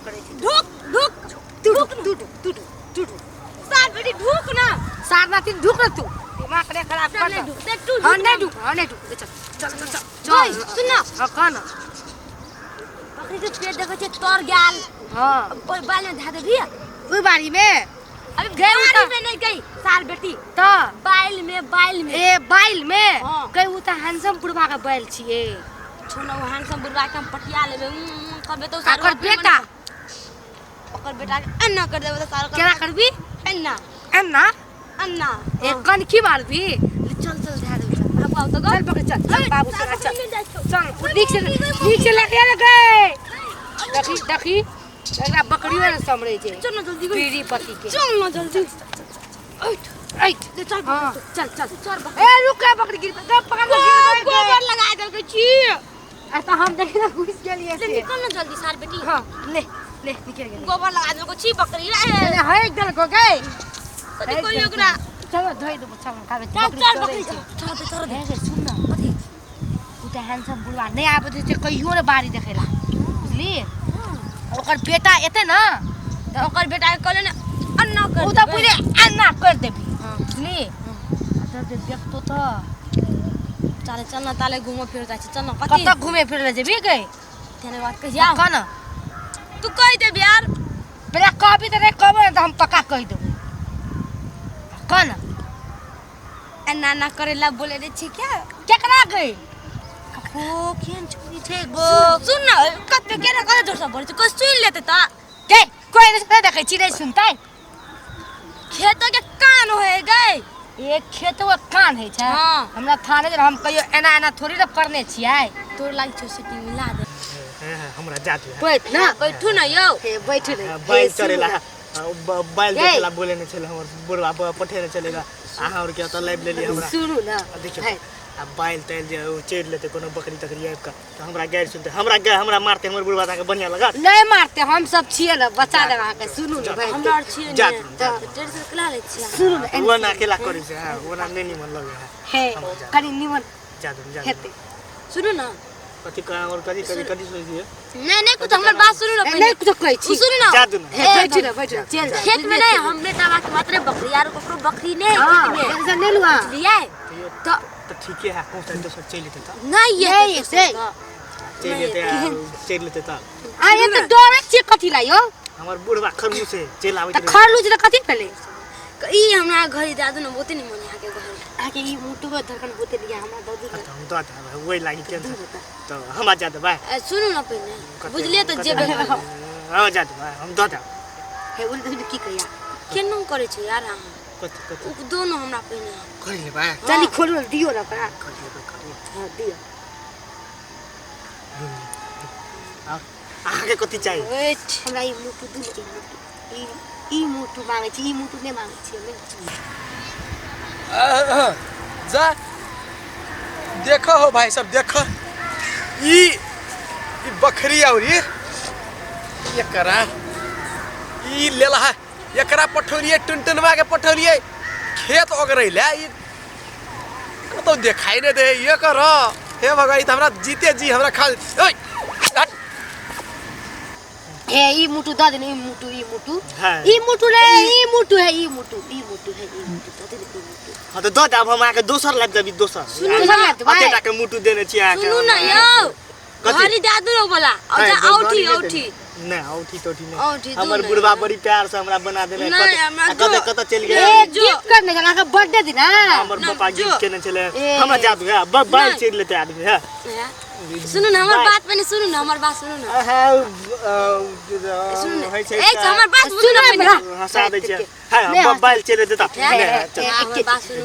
करे छी ढुक ढुक तू सार बेटी ढुक ना सारना तीन ढुक ना तू दिमाग रे खराब कर नहीं ढुक देख तू हां नहीं ढुक चल ओए सुन ना हां का ना बकरी के पेट देखो छे तोर गाल हां पर बाल में धा दे दिया कोई बारी में अबे बारी में नहीं गई सार बेटी तो बाइल में ए बाइल में हां कई उ त हैंडसम बुढ़वा के बैल छिए छोनो हैंडसम बुढ़वा के हम पटिया लेबे कबे तो सार ओकर बेटा अन्ना कर देबे तो सार केना करबी अन्ना अन्ना एक कनखी मारबी चल धा दे अब आओ तो चल पकड़ चल बाबू से चल ठीक से लगे देखी एकरा बकरी वाला समरे छे चल ना जल्दी पीरी पति के चल ना जल्दी चल ए रुक के बकरी गिर पकड़ गोबर लगा दे के छी ऐसा हम देखे ना घुस के लिए से निकल ना जल्दी सार बेटी हां ले निकल गए गोबर लगा दे को छी बकरी रे है एक दल को गए कभी कोई ओकरा चलो धोई दो चल खावे चल बकरी चल दे सुन ना कथि उता हैंडसम बुढ़वा नहीं आबे छै कहियो रे बारी देखेला बुझली ओकर बेटा एते ना तो ओकर बेटा के कहले ना अन्ना कर उ त पूरे अन्ना कर देबी बुझली अच्छा देख तो चल ना ताले घूमो फिर जा चल ना कत घूमे फिरे जेबी गई तेरे बात कहिया का ना तू कह दे यार पहले कभी तो नहीं कहबो ना तो हम पक्का कह देबो का ना अन्ना ना करेला बोले रे छी क्या केकरा गई ओ केन छोरी छे गो सुन ना कत पे केना करे जोर से बोले कोई सुन लेते त के कोई नहीं देखे छी नहीं सुनता खेत के कान होए गए एक खेत वो कान है छै हां हमरा थाने जे हम कहियो एना थोड़ी न करने छियै तोर लाग छो सिटी मिला दे हमरा जात है बैठ ना बैठू ना यो हे बैठ रे बैल चलेला बैल देखेला बोले ने चले हमर बुढ़वा पठेने चलेगा आहा और क्या तो लाइव ले लिया हमरा सुनू ना देखियो अब बैल तैल जे चेड़ लेते कोनो बकरी तकरी आब का तो हमरा गैर सुनते हमरा मारते हमर बुढ़वा के बढ़िया लगा नहीं मारते हम सब छिए ना बचा देबा के सुनू ना भाई हमरा छिए जात डेढ़ से कला ले छी सुनू ना वो ना अकेला करी से हां वो ना नहीं मन लगे हे कनी निमन जात हेते सुनू ना कथि का और कथि सोची है नहीं कुछ हमर बात सुनू ना नहीं कुछ कहै छी सुनू ना जात ना बैठ चल खेत में नहीं हमने दवा के मात्र बकरी यार को बकरी नहीं हां खेत में ऐसा नहीं लुआ लिए तो ठीक है कौन सा तो चल लेते था नहीं ये से चल लेते था आ ये तो डरे छी कथि लायो हमर बुढ़वा खरमू से चल आवे त खरलू जे कथि पहले ई हमरा घरी दादू न बोते नहीं मन आके घर आके ई मोटू के धड़कन बोते लिया हमरा दादू हम तो वही लागी टेंशन तो हम आ जाते भाई सुनू ना पहले बुझलिए तो जेबे हां जाते भाई हम दादा हे उन की कहिया केनो करे छै यार हम कथि उ दोनों हमरा पहले कर ले भाई चली खोलो दियो ना का कर हां दियो आगे कथि चाहिए वेट हमरा ई मोटू दूर के ई मोटू मांगे छी ई मोटू नहीं मांगे छी जा देखो हो भाई सब देखो ई बकरी और ये करा ई लेला है एकरा पठौलिए टुनटुनवा के पठौलिए खेत ओगरैला ई तो देखाई ने दे ये करो हे भगवान त हमरा जीते जी हमरा खा ओए ए ई मोटू द दे ई मोटू हां ई मोटू रे ई मोटू है ई मोटू द दे ई मोटू हां तो दादा अब हम आके दोसर लाग देबी दोसर सुनू ना अते टाके मुटु देने छी आके सुनू ना यो घरी दादू रो बोला औठी नहीं औठी टोठी औठी नहीं हमर बुढ़वा बड़ी प्यार से हमरा बना देले कत चल गए ए गिफ्ट करने का का बर्थडे दिन हां हमर पापा गिफ्ट केने चले हमरा जादू है बाइल चेड़ लेते आदमी है सुनू ना हमर बात पहले सुनू ना हमर बात सुनू ना सुनू ना एक हमर बात सुनू ना हंसा दे छै हां बाइल चेड़ देता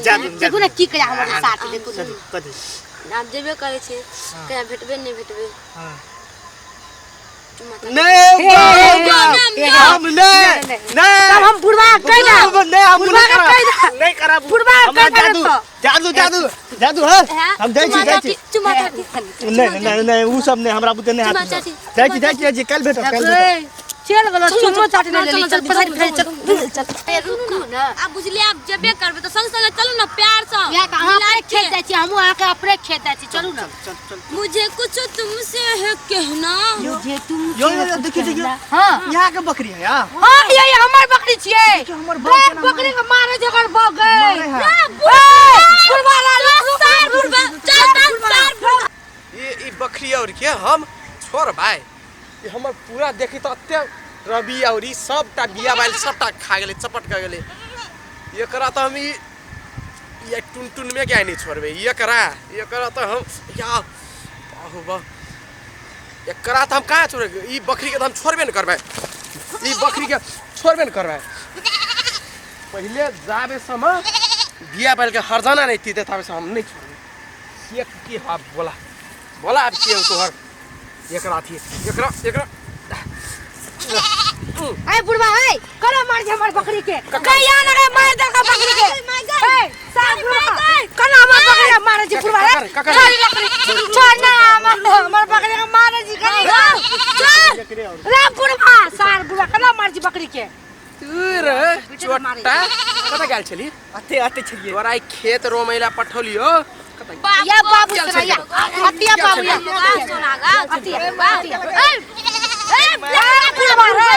जादू देखो ना की करे हमर साथ देखो कथि आप जेबे करे छे कया भेटबे नहीं भेटबे हां नहीं हम नहीं तब हम बुढ़वा कह दा नहीं हम बुढ़वा नहीं करा बुढ़वा जादू है हम जाई छी चुमा नहीं वो सब नहीं हमरा बुते नहीं हाथ जाई छी कल भेटो चल गलो चुम्मा चाटने ले चल पसारी फेर चल ए रुकू ना अब बुझलिए आप जेबे करबे तो संग संग चलू ना प्यार से या का हम अपने खेत जाई छी हमहु आके अपने खेत जाई छी चलू ना मुझे कुछ तुमसे है कहना मुझे तुम यो देखिए हां यहाँ के बकरी है यार हां ये हमर बकरी छिए हमर बकरी के मारे जकर भग गए ये बकरी और क्या हम छोड़ भाई ये हमर पूरा देखी तो अत्ते रवि और ई सबटा बिया बाइल सबटा खा गेले चपट कर गेले ये करा तो हम ये टुन में क्या नहीं छोड़बे ये करा तो हम या बाहुबा ये करा तो हम कहाँ छोड़ेंगे ई बकरी के तो हम छोड़बे न करबे ई बकरी के छोड़बे न करबे पहले जाबे समय बिया बाइल के हरजाना नहीं थी तब से हम नहीं छोड़बे ये की आप बोला अब के तोहर एकरा थी एकरा ए बुढ़वा ए करो मार दे हमर बकरी के कहिया ना रे मार दे का बकरी के ए साफ बुढ़वा कना हमर बकरी के मारे जी बुढ़वा रे छोड़ ना हमर बकरी के मारे जी कनी चल रे बुढ़वा सार बुढ़वा कना मार जी बकरी के रे छोटा कता गेल छली आते छलिए तोरा खेत रोमैला पठौलियो या बाबू सुनैया अतिया बाबू या सोनागा अतिया बुढ़वा रे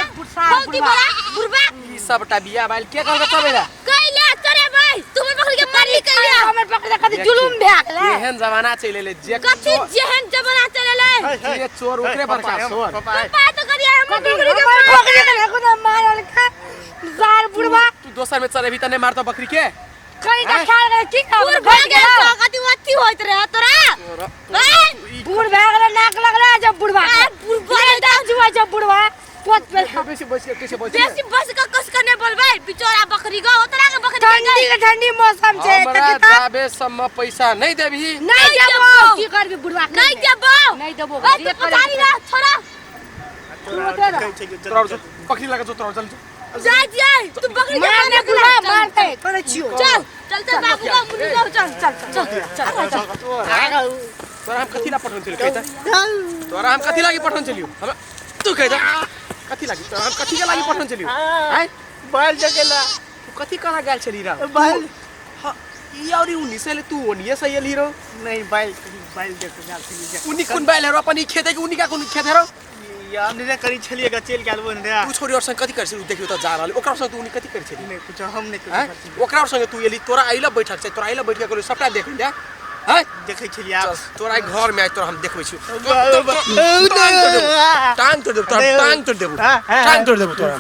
बुढ़वा ई सबटा बिया बाइल के कहल तबेला कइले तोरे भाई तुम बकरी के मारी कइले हमर बकरी कति जुलुम भए गेलै एहन जमाना चलेले जे कथि जेहन जमाना चलेले ये चोर ओकरे बड़का चोर पापा तो करिया हमर बकरी के खुदा मारल का जार बुढ़वा तू दोसर में चलेबी त नहीं मारतो बकरी के कहीं का खाल गए की का पूर भाग गेल तो कथि वत्ती होइत रहे तोरा बूढ़ भए गेलै नाक लगलै जब बुढ़वा बुढ़वा दाम जुआ जब बुढ़वा पोत पे बेसी बस के कैसे बस बेसी बस का कस करने बोलबे बिचौरा बकरी गो ओतरा के बकरी ठंडी के ठंडी मौसम छै हमरा जाबे सम पैसा नहीं देबी नहीं देबो की करबी बुढ़वा नहीं देबो नहीं देबो ए तू पतारी ना छोड़ा तोरा बकरी लगा जो तोरा चल जाय तू बकरी के मारने बुढ़वा मारते करे छियो चल बाबू का मुनि जाओ चल तोरा हम कथि ला पठन चली कहता तोरा हम कथि लागी पठन चलियो हम तू कहता कथि लागी तोरा हम कथि के लागी पठन चलियो हैं बाल जगेला तू कथि करा गेल छली रा बाल ई और 19 से तू 19 से ली रो नहीं बाल देखो जाल छलिए उनी कुन बाइल रो अपन ई खेते के उनी का कुन खेत रो यार ने करी छलिएगा चल गेल बन रे तू छोरी और संग कथि कर छी देखियो त जा रहल ओकरा संग तू उनी कथि कर छी नहीं कुछ हम नहीं हैं कुछ ओकरा संग तू एली तोरा आइला बैठक छै तोरा आइला बैठ के सबटा देख ले हैं देखै छलिए आप तोरा घर में आज तोरा हम देखबै छी टांग टांग तोड़ देबो तोरा टांग तोड़ देबो तोरा